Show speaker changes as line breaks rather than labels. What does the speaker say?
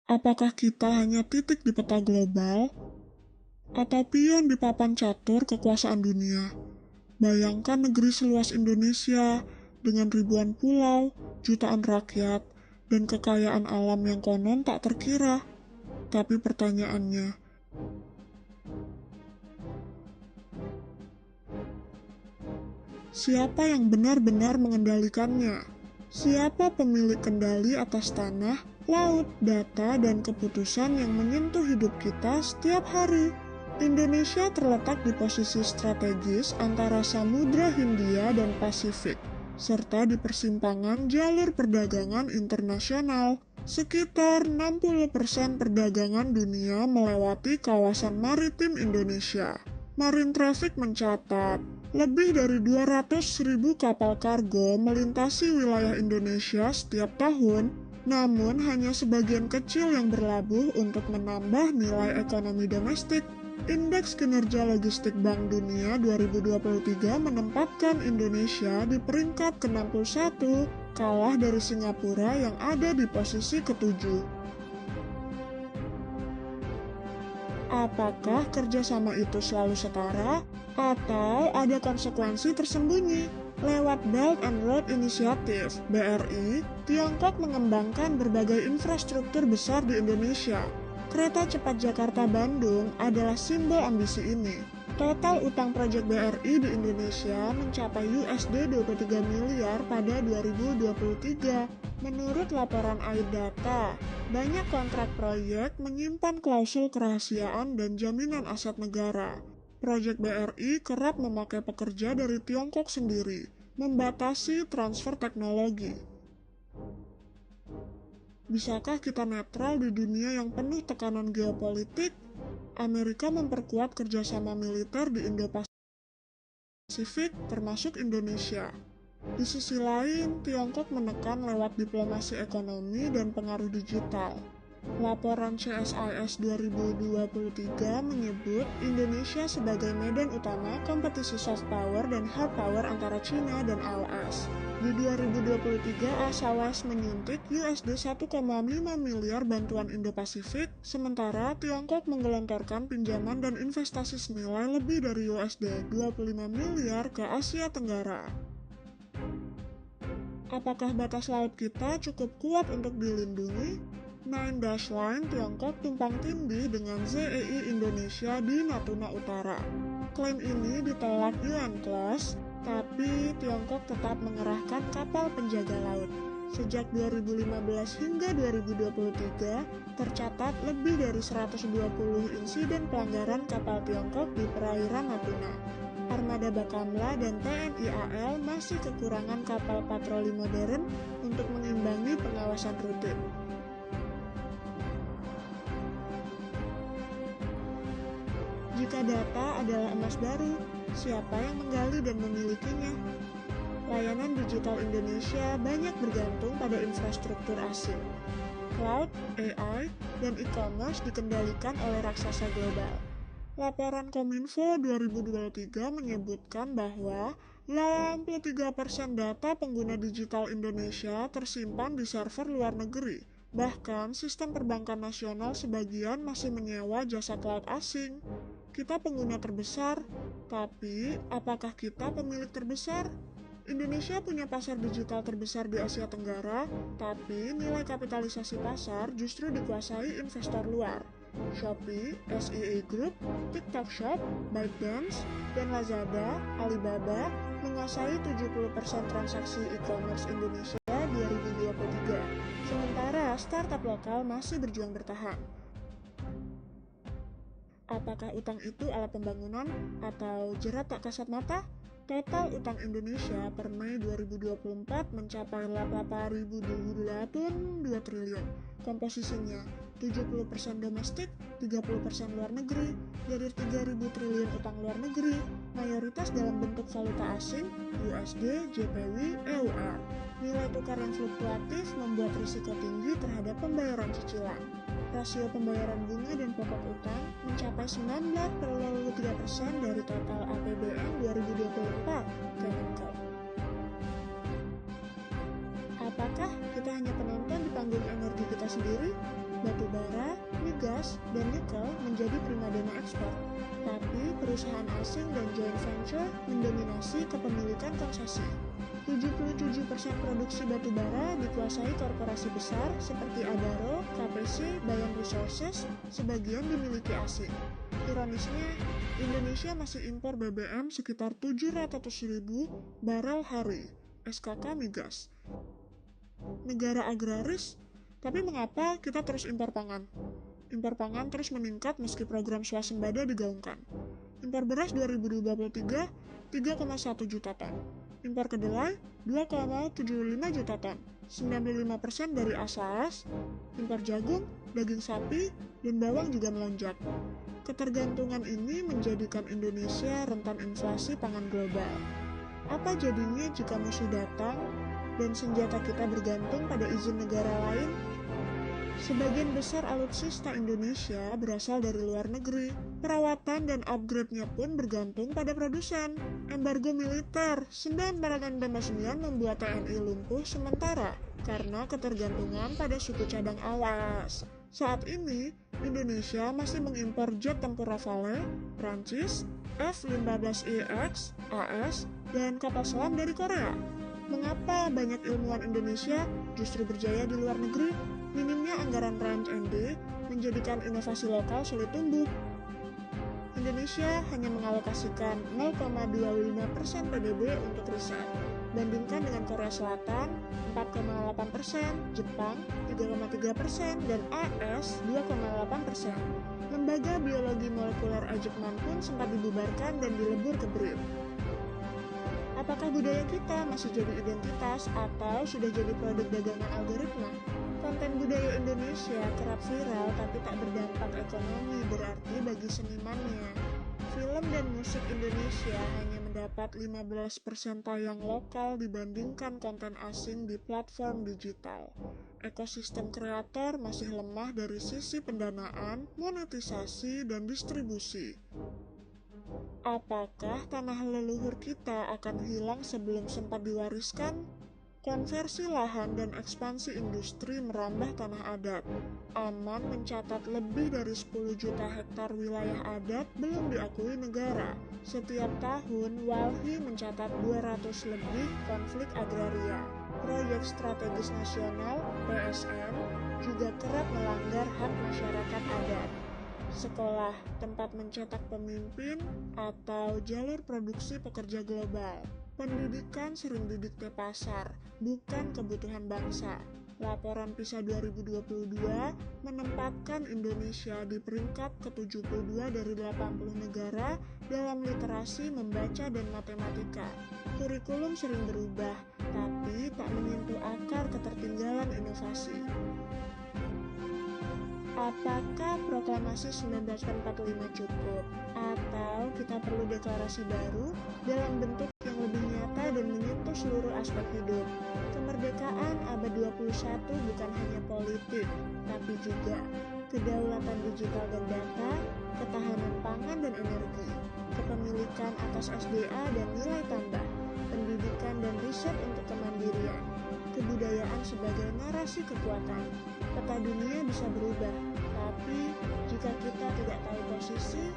Apakah kita hanya titik di peta global, atau pion di papan catur kekuasaan dunia? Bayangkan negeri seluas Indonesia dengan ribuan pulau, jutaan rakyat, dan kekayaan alam yang konon tak terkira. Tapi pertanyaannya, siapa yang benar-benar mengendalikannya? Siapa pemilik kendali atas tanah, laut, data, dan keputusan yang menyentuh hidup kita setiap hari? Indonesia terletak di posisi strategis antara Samudra Hindia dan Pasifik, serta di persimpangan jalur perdagangan internasional. Sekitar 60% perdagangan dunia melewati kawasan maritim Indonesia. Marine Traffic mencatat, lebih dari 200.000 kapal kargo melintasi wilayah Indonesia setiap tahun, namun hanya sebagian kecil yang berlabuh untuk menambah nilai ekonomi domestik. Indeks Kinerja Logistik Bank Dunia 2023 menempatkan Indonesia di peringkat ke-61, kalah dari Singapura yang ada di posisi ke-7. Apakah kerjasama itu selalu setara, atau ada konsekuensi tersembunyi? Lewat Belt and Road Initiative, BRI, Tiongkok mengembangkan berbagai infrastruktur besar di Indonesia. Kereta cepat Jakarta-Bandung adalah simbol ambisi ini. Total utang proyek BRI di Indonesia mencapai USD 23 miliar pada 2023. Menurut laporan Airdata, banyak kontrak proyek menyimpan klausul kerahasiaan dan jaminan aset negara. Proyek BRI kerap memakai pekerja dari Tiongkok sendiri, membatasi transfer teknologi. Bisakah kita netral di dunia yang penuh tekanan geopolitik? Amerika memperkuat kerjasama militer di Indo-Pasifik, termasuk Indonesia. Di sisi lain, Tiongkok menekan lewat diplomasi ekonomi dan pengaruh digital. Laporan CSIS 2023 menyebut Indonesia sebagai medan utama kompetisi soft power dan hard power antara China dan AOS. Di 2023, AOS menyuntik USD 1,5 miliar bantuan Indo-Pasifik, sementara Tiongkok menggelontorkan pinjaman dan investasi senilai lebih dari USD 25 miliar ke Asia Tenggara. Apakah batas laut kita cukup kuat untuk dilindungi? Nine Dash Line Tiongkok tumpang tindih dengan ZEI Indonesia di Natuna Utara. Klaim ini ditolak UNCLOS, tapi Tiongkok tetap mengerahkan kapal penjaga laut. Sejak 2015 hingga 2023, tercatat lebih dari 120 insiden pelanggaran kapal Tiongkok di perairan Natuna. Armada Bakamla dan TNI AL masih kekurangan kapal patroli modern untuk mengimbangi pengawasan rutin. Jika data adalah emas baru, siapa yang menggali dan memilikinya? Layanan digital Indonesia banyak bergantung pada infrastruktur asing. Cloud, AI, dan e-commerce dikendalikan oleh raksasa global. Laporan Kominfo 2023 menyebutkan bahwa 83% data pengguna digital Indonesia tersimpan di server luar negeri. Bahkan, sistem perbankan nasional sebagian masih menyewa jasa cloud asing. Kita pengguna terbesar, tapi apakah kita pemilik terbesar? Indonesia punya pasar digital terbesar di Asia Tenggara, tapi nilai kapitalisasi pasar justru dikuasai investor luar. Shopee, SEA Group, TikTok Shop, ByteDance, dan Lazada, Alibaba menguasai 70% transaksi e-commerce Indonesia 2023. Sementara startup lokal masih berjuang bertahan. Apakah utang itu alat pembangunan atau jerat tak kasat mata? Total utang Indonesia per Mei 2024 mencapai 8.082 triliun. Komposisinya 70% domestik, 30% luar negeri. Dari 3.000 triliun utang luar negeri, mayoritas dalam bentuk valuta asing, USD, JPY, EUR. Nilai tukar yang fluktuatif membuat risiko tinggi terhadap pembayaran cicilan. Rasio pembayaran bunga dan pokok utang mencapai 19,3% dari total APBN 2024, Kemenko. Apakah kita hanya penonton di panggung energi kita sendiri? Batu bara menjadi primadona ekspor. Tapi perusahaan asing dan joint venture mendominasi kepemilikan konsesi. 77% produksi batubara dikuasai korporasi besar seperti Adaro, KPC, Bayan Resources, sebagian dimiliki asing. Ironisnya, Indonesia masih impor BBM sekitar 700.000 barel hari, SKK migas. Negara agraris, tapi mengapa kita terus impor pangan? Impor pangan terus meningkat meski program swasembada digaungkan. Impor beras 2023, 3,1 juta ton. Impor kedelai, 2,75 juta ton. 95% dari ASAS. Impor jagung, daging sapi, dan bawang juga melonjak. Ketergantungan ini menjadikan Indonesia rentan inflasi pangan global. Apa jadinya jika musuh datang dan senjata kita bergantung pada izin negara lain? Sebagian besar alutsista Indonesia berasal dari luar negeri. Perawatan dan upgrade-nya pun bergantung pada produsen. Embargo militer 1999 membuat TNI lumpuh sementara karena ketergantungan pada suku cadang awas. Saat ini, Indonesia masih mengimpor jet tempur Rafale, Prancis, F-15EX, AS, dan kapal selam dari Korea. Mengapa banyak ilmuwan Indonesia justru berjaya di luar negeri? Minimnya anggaran R&D menjadikan inovasi lokal sulit tumbuh. Indonesia hanya mengalokasikan 0,25% PDB untuk riset, bandingkan dengan Korea Selatan 4,8%, Jepang 3,3%, dan AS 2,8%. Lembaga Biologi Molekuler Ajekman pun sempat dibubarkan dan dilebur ke BRIN. Apakah budaya kita masih jadi identitas atau sudah jadi produk dagangan algoritma? Konten budaya Indonesia kerap viral tapi tak berdampak ekonomi berarti bagi senimannya. Film dan musik Indonesia hanya mendapat 15% tayang lokal dibandingkan konten asing di platform digital. Ekosistem kreator masih lemah dari sisi pendanaan, monetisasi, dan distribusi. Apakah tanah leluhur kita akan hilang sebelum sempat diwariskan? Konversi lahan dan ekspansi industri merambah tanah adat. Aman mencatat lebih dari 10 juta hektar wilayah adat belum diakui negara. Setiap tahun, Walhi mencatat 200 lebih konflik agraria. Proyek Strategis Nasional (PSN) juga kerap melanggar hak masyarakat adat. Sekolah, tempat mencetak pemimpin, atau jalur produksi pekerja global. Pendidikan sering didikte pasar, bukan kebutuhan bangsa. Laporan PISA 2022 menempatkan Indonesia di peringkat ke-72 dari 80 negara dalam literasi membaca dan matematika. Kurikulum sering berubah, tapi tak menyentuh akar ketertinggalan inovasi. Apakah proklamasi 1945 cukup? Atau kita perlu deklarasi baru dalam bentuk yang lebih nyata dan menyentuh seluruh aspek hidup? Kemerdekaan abad 21 bukan hanya politik, tapi juga kedaulatan digital dan data, ketahanan pangan dan energi, kepemilikan atas SDA dan nilai tambah, pendidikan dan riset untuk kemandirian, kebudayaan sebagai narasi kekuatan. Peta dunia bisa berubah, tapi jika kita tidak tahu posisi,